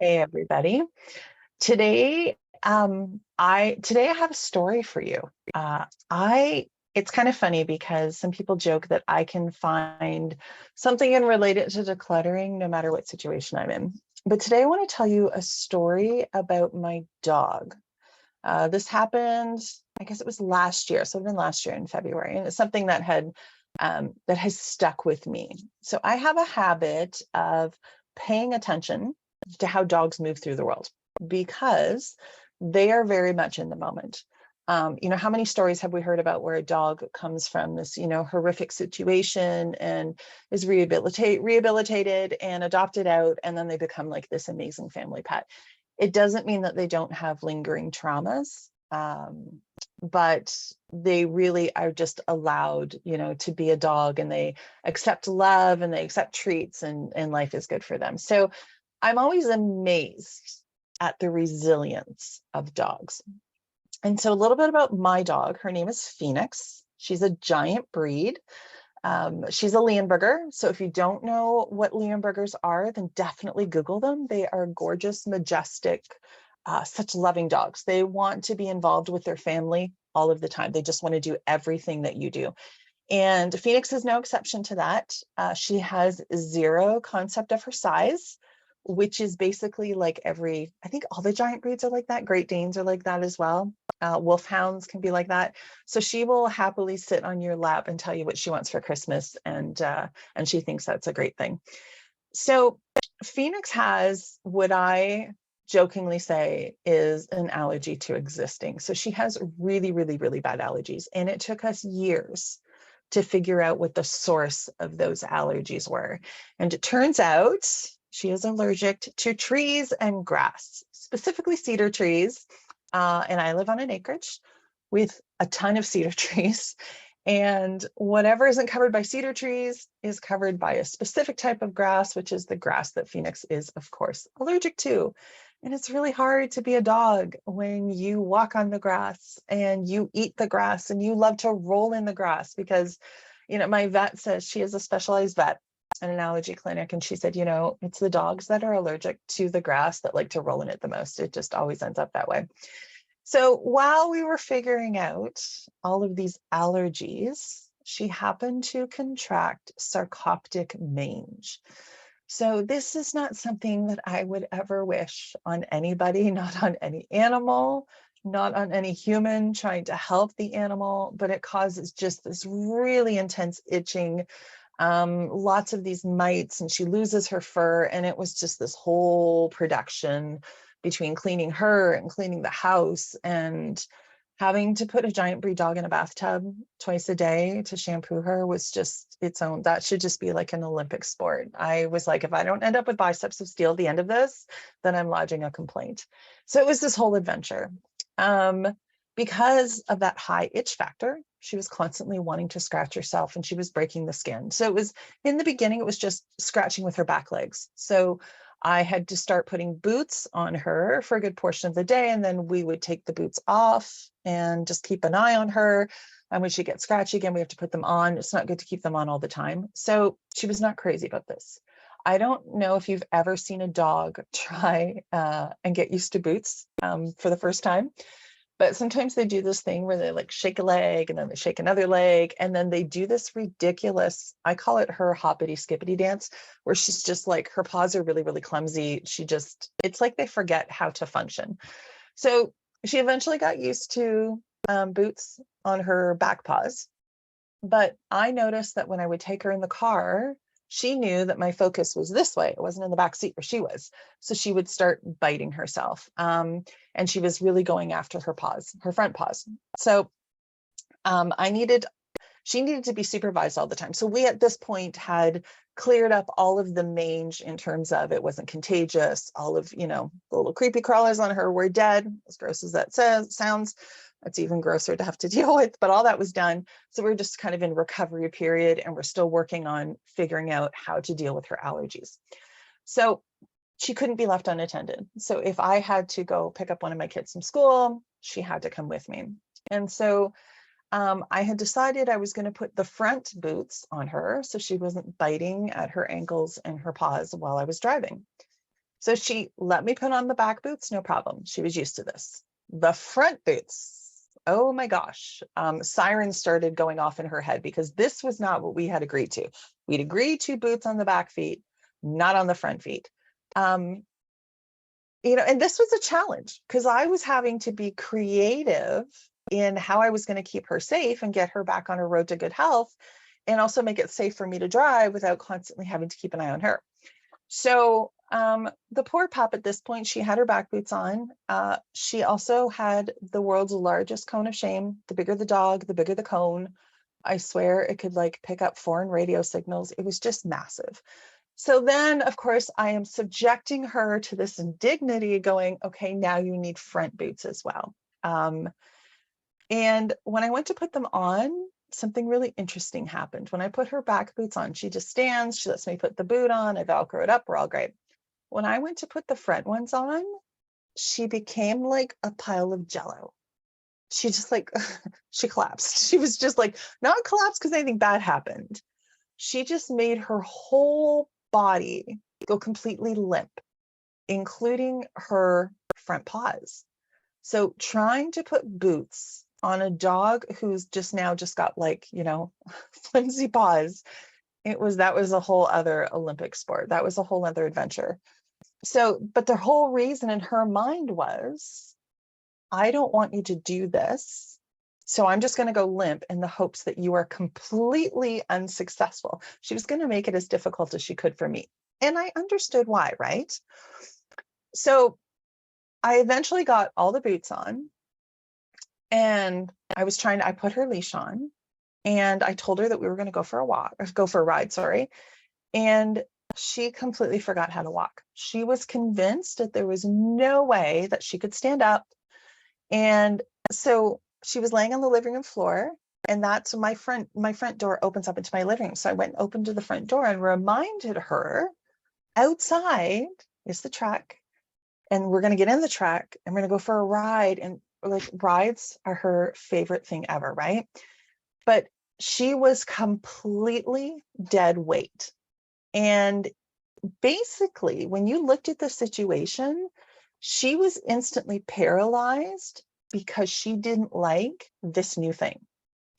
Hey everybody. Today, today I have a story for you. I It's kind of funny because some people joke that I can find something and relate it to decluttering no matter what situation I'm in. But today I want to tell you a story about my dog. This happened, I guess it was last year, so it would have been last year in February, and it's something that has stuck with me. So I have a habit of paying attention to how dogs move through the world because they are very much in the moment. How many stories have we heard about where a dog comes from this, horrific situation and is rehabilitated and adopted out, and then they become like this amazing family pet. It doesn't mean that they don't have lingering traumas, but they really are just allowed, to be a dog, and they accept love and they accept treats, and life is good for them. So I'm always amazed at the resilience of dogs. And so a little bit about my dog. Her name is Phoenix. She's a giant breed. She's a Leonberger. So if you don't know what Leonbergers are, then definitely Google them. They are gorgeous, majestic, such loving dogs. They want to be involved with their family all of the time. They just want to do everything that you do. And Phoenix is no exception to that. She has zero concept of her size, which is basically like I think all the giant breeds are like that. Great Danes are like that as well. Wolfhounds can be like that. So she will happily sit on your lap and tell you what she wants for Christmas, and she thinks that's a great thing. So Phoenix has what I jokingly say is an allergy to existing. So she has really, really, really bad allergies, and it took us years to figure out what the source of those allergies were. And it turns out she is allergic to trees and grass, specifically cedar trees. And I live on an acreage with a ton of cedar trees. And whatever isn't covered by cedar trees is covered by a specific type of grass, which is the grass that Phoenix is, of course, allergic to. And it's really hard to be a dog when you walk on the grass and you eat the grass and you love to roll in the grass because, my vet says, she is a specialized vet at an allergy clinic. And she said, it's the dogs that are allergic to the grass that like to roll in it the most. It just always ends up that way. So while we were figuring out all of these allergies, she happened to contract sarcoptic mange. So this is not something that I would ever wish on anybody, not on any animal, not on any human trying to help the animal, but it causes just this really intense itching, lots of these mites, and she loses her fur. And it was just this whole production between cleaning her and cleaning the house and having to put a giant breed dog in a bathtub twice a day to shampoo her was just its own. That should just be like an Olympic sport. I was like, if I don't end up with biceps of steel at the end of this, then I'm lodging a complaint. So it was this whole adventure. Because of that high itch factor, she was constantly wanting to scratch herself and she was breaking the skin. So it was, in the beginning, it was just scratching with her back legs. So I had to start putting boots on her for a good portion of the day. And then we would take the boots off and just keep an eye on her. And when she gets scratchy again, we have to put them on. It's not good to keep them on all the time. So she was not crazy about this. I don't know if you've ever seen a dog try and get used to boots for the first time. But sometimes they do this thing where they like shake a leg and then they shake another leg. And then they do this ridiculous, I call it her hoppity skippity dance, where she's just like, her paws are really, really clumsy. It's like they forget how to function. So she eventually got used to boots on her back paws. But I noticed that when I would take her in the car, she knew that my focus was this way. It wasn't in the back seat where she was. So she would start biting herself. And she was really going after her paws, her front paws. So she needed to be supervised all the time. So we at this point had cleared up all of the mange in terms of it wasn't contagious. All of, the little creepy crawlers on her were dead, as gross as that sounds. That's even grosser to have to deal with, but all that was done. So we're just kind of in recovery period, and we're still working on figuring out how to deal with her allergies. So she couldn't be left unattended. So if I had to go pick up one of my kids from school, she had to come with me. And so I had decided I was going to put the front boots on her so she wasn't biting at her ankles and her paws while I was driving. So she let me put on the back boots, no problem. She was used to this. The front boots, oh my gosh, sirens started going off in her head because this was not what we had agreed to. We'd agreed to boots on the back feet, not on the front feet. And this was a challenge because I was having to be creative in how I was going to keep her safe and get her back on her road to good health, and also make it safe for me to drive without constantly having to keep an eye on her. So the poor pup at this point, she had her back boots on. She also had the world's largest cone of shame. The bigger the dog, the bigger the cone. I swear it could like pick up foreign radio signals. It was just massive. So then, of course, I am subjecting her to this indignity going, okay, now you need front boots as well. And when I went to put them on, something really interesting happened. When I put her back boots on, she just stands, she lets me put the boot on, I Velcro it up, we're all great. When I went to put the front ones on, she became like a pile of jello. She just like, she collapsed. She was just like, not collapsed because anything bad happened. She just made her whole body go completely limp, including her front paws. So trying to put boots on a dog who's just got like, flimsy paws, that was a whole other Olympic sport. That was a whole other adventure. So, but the whole reason in her mind was, I don't want you to do this. So I'm just going to go limp in the hopes that you are completely unsuccessful. She was going to make it as difficult as she could for me. And I understood why, right? So I eventually got all the boots on, and I put her leash on, and I told her that we were going to go for a ride, sorry. And she completely forgot how to walk. She was convinced that there was no way that she could stand up. And so she was laying on the living room floor, and that's my front door opens up into my living room. So I went and opened to the front door and reminded her, outside is the truck, and we're going to get in the truck and we're going to go for a ride. And like, rides are her favorite thing ever, right? But she was completely dead weight. And basically, when you looked at the situation, she was instantly paralyzed because she didn't like this new thing.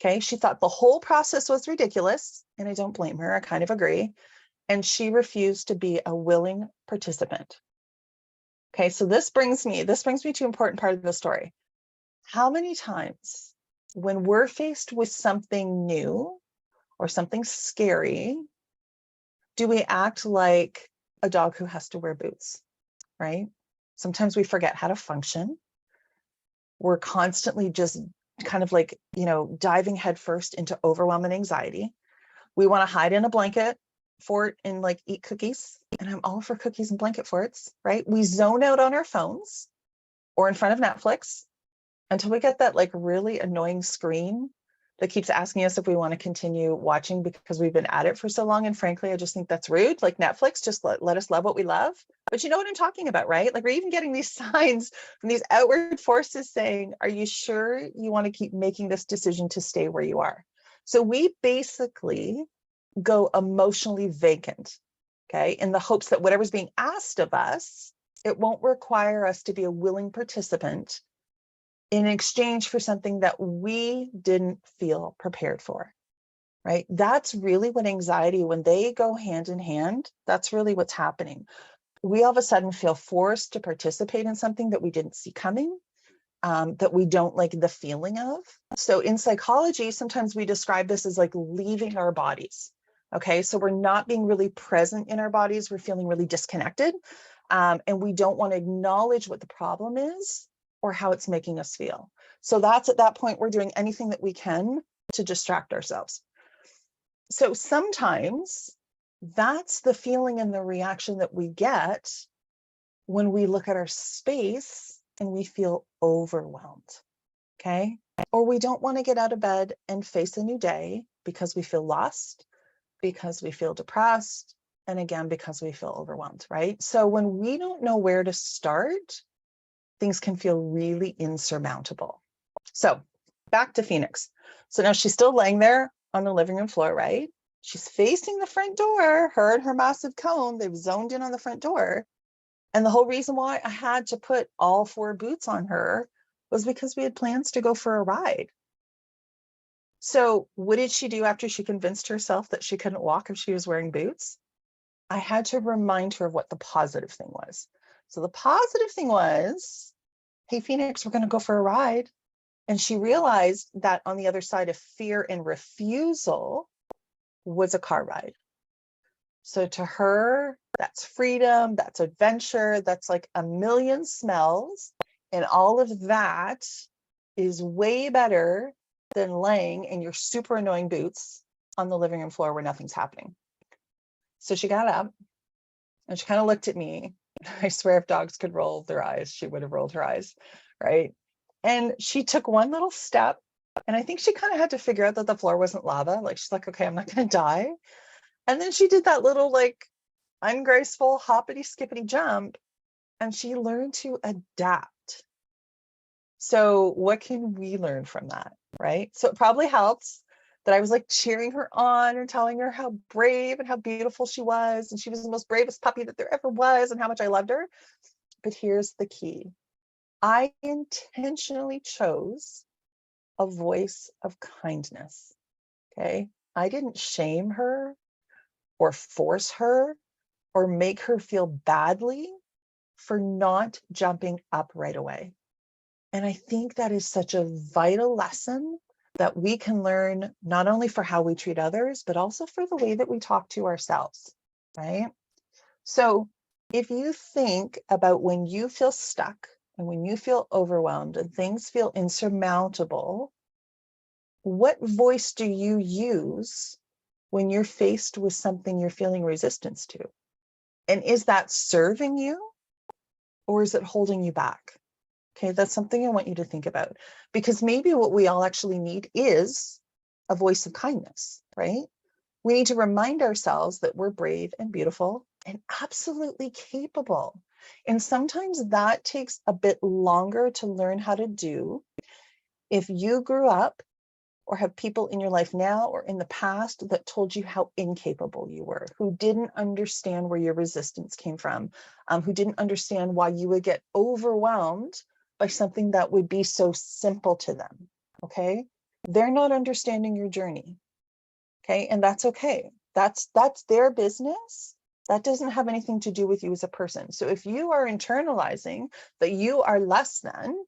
Okay. She thought the whole process was ridiculous, and I don't blame her. I kind of agree. And she refused to be a willing participant. Okay. So this brings me to an important part of the story. How many times when we're faced with something new or something scary, do we act like a dog who has to wear boots, right? Sometimes we forget how to function. We're constantly just kind of like, diving headfirst into overwhelm and anxiety. We want to hide in a blanket fort and like eat cookies. And I'm all for cookies and blanket forts, right? We zone out on our phones or in front of Netflix until we get that like really annoying screen that keeps asking us if we want to continue watching because we've been at it for so long. And frankly, I just think that's rude. Like, Netflix, just let us love what we love. But you know what I'm talking about, right? Like, we're even getting these signs from these outward forces saying, are you sure you want to keep making this decision to stay where you are? So we basically go emotionally vacant, okay, in the hopes that whatever's being asked of us, it won't require us to be a willing participant in exchange for something that we didn't feel prepared for, right? That's really what anxiety, when they go hand in hand, that's really what's happening. We all of a sudden feel forced to participate in something that we didn't see coming, that we don't like the feeling of. So in psychology, sometimes we describe this as like leaving our bodies. Okay, so we're not being really present in our bodies. We're feeling really disconnected. And we don't want to acknowledge what the problem is or how it's making us feel. So that's at that point, we're doing anything that we can to distract ourselves. So sometimes that's the feeling and the reaction that we get when we look at our space and we feel overwhelmed, okay? Or we don't want to get out of bed and face a new day because we feel lost, because we feel depressed, and again, because we feel overwhelmed, right? So when we don't know where to start, things can feel really insurmountable. So back to Phoenix. So now she's still laying there on the living room floor, right? She's facing the front door, her and her massive cone, they've zoned in on the front door. And the whole reason why I had to put all 4 boots on her was because we had plans to go for a ride. So what did she do after she convinced herself that she couldn't walk if she was wearing boots? I had to remind her of what the positive thing was. So the positive thing was, hey, Phoenix, we're going to go for a ride. And she realized that on the other side of fear and refusal was a car ride. So to her, that's freedom, that's adventure, that's like a million smells. And all of that is way better than laying in your super annoying boots on the living room floor where nothing's happening. So she got up and she kind of looked at me. I swear if dogs could roll their eyes, she would have rolled her eyes, right? And she took one little step, and I think she kind of had to figure out that the floor wasn't lava. Like, she's like, okay, I'm not going to die. And then she did that little like ungraceful hoppity skippity jump, and she learned to adapt. So what can we learn from that, right? So it probably helps that I was like cheering her on and telling her how brave and how beautiful she was, and she was the most bravest puppy that there ever was, and how much I loved her. But here's the key. I intentionally chose a voice of kindness. Okay. I didn't shame her or force her or make her feel badly for not jumping up right away. And I think that is such a vital lesson that we can learn, not only for how we treat others, but also for the way that we talk to ourselves, right? So if you think about when you feel stuck and when you feel overwhelmed and things feel insurmountable, what voice do you use when you're faced with something you're feeling resistance to? And is that serving you, or is it holding you back? Okay, that's something I want you to think about, because maybe what we all actually need is a voice of kindness, right? We need to remind ourselves that we're brave and beautiful and absolutely capable. And sometimes that takes a bit longer to learn how to do. If you grew up or have people in your life now or in the past that told you how incapable you were, who didn't understand where your resistance came from, who didn't understand why you would get overwhelmed by something that would be so simple to them, okay? They're not understanding your journey, okay? And that's okay. That's their business. That doesn't have anything to do with you as a person. So if you are internalizing that you are less than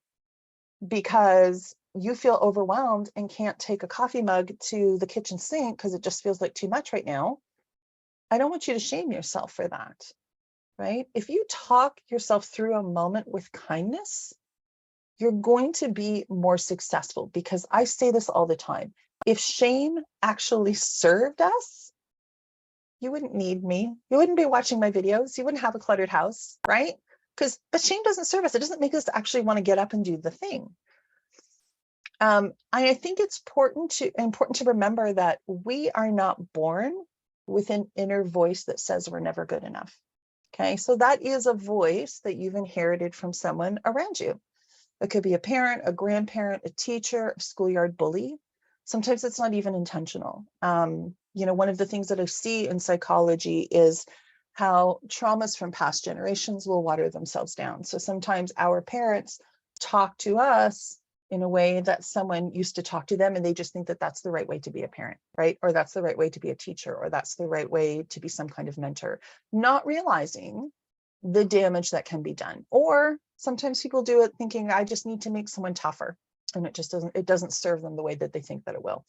because you feel overwhelmed and can't take a coffee mug to the kitchen sink because it just feels like too much right now, I don't want you to shame yourself for that, right? If you talk yourself through a moment with kindness, you're going to be more successful, because I say this all the time. If shame actually served us, you wouldn't need me. You wouldn't be watching my videos. You wouldn't have a cluttered house, right? But shame doesn't serve us. It doesn't make us actually want to get up and do the thing. I think it's important to remember that we are not born with an inner voice that says we're never good enough. Okay, so that is a voice that you've inherited from someone around you. It could be a parent, a grandparent, a teacher, a schoolyard bully. Sometimes it's not even intentional. One of the things that I see in psychology is how traumas from past generations will water themselves down. So sometimes our parents talk to us in a way that someone used to talk to them, and they just think that that's the right way to be a parent, right? Or that's the right way to be a teacher, or that's the right way to be some kind of mentor, not realizing the damage that can be done. Or sometimes people do it thinking, I just need to make someone tougher, and it doesn't serve them the way that they think that it will.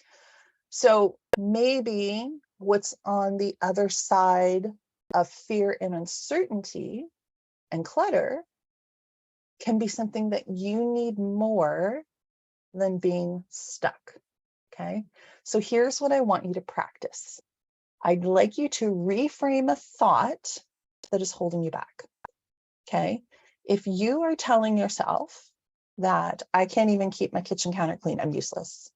So maybe what's on the other side of fear and uncertainty and clutter can be something that you need more than being stuck. Okay, so here's what I want you to practice. I'd like you to reframe a thought that is holding you back. Okay, if you are telling yourself that I can't even keep my kitchen counter clean, I'm useless,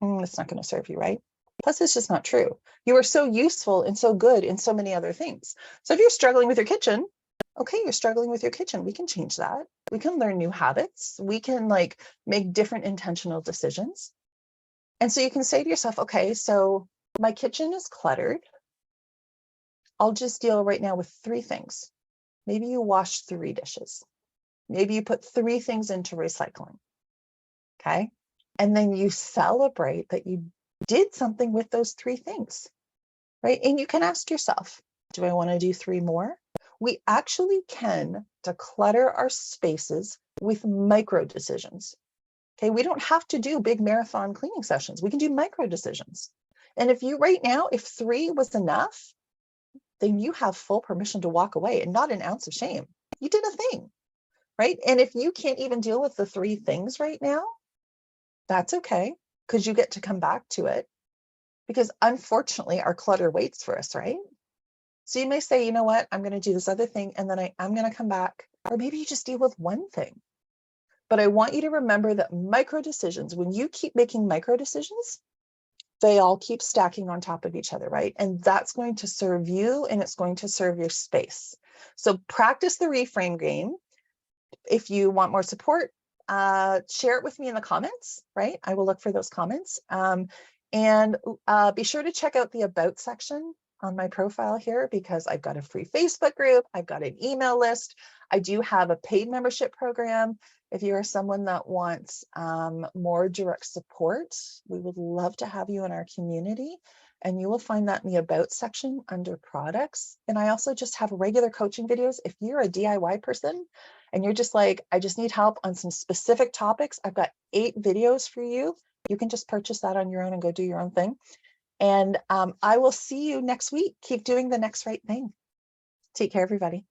it's not going to serve you, right? Plus, it's just not true. You are so useful and so good in so many other things. So if you're struggling with your kitchen, okay, you're struggling with your kitchen. We can change that. We can learn new habits. We can make different intentional decisions. And so you can say to yourself, okay, so my kitchen is cluttered. I'll just deal right now with 3 things. Maybe you wash 3 dishes. Maybe you put 3 things into recycling. Okay. And then you celebrate that you did something with those 3 things, right? And you can ask yourself, do I want to do 3 more? We actually can declutter our spaces with micro decisions. Okay. We don't have to do big marathon cleaning sessions. We can do micro decisions. And if you right now, if 3 was enough, then you have full permission to walk away and not an ounce of shame. You did a thing, right? And if you can't even deal with the 3 things right now, that's okay, because you get to come back to it, because unfortunately our clutter waits for us, right? So you may say, you know what, I'm going to do this other thing and then I'm going to come back. Or maybe you just deal with one thing. But I want you to remember that micro decisions, when you keep making micro decisions, they all keep stacking on top of each other, right? And that's going to serve you and it's going to serve your space. So practice the reframe game. If you want more support, share it with me in the comments, right? I will look for those comments. And be sure to check out the About section on my profile here, because I've got a free Facebook group. I've got an email list. I do have a paid membership program. If you are someone that wants more direct support, we would love to have you in our community. And you will find that in the About section under products. And I also just have regular coaching videos. If you're a DIY person and you're just like, I just need help on some specific topics, I've got 8 videos for you. You can just purchase that on your own and go do your own thing. And I will see you next week. Keep doing the next right thing. Take care, everybody.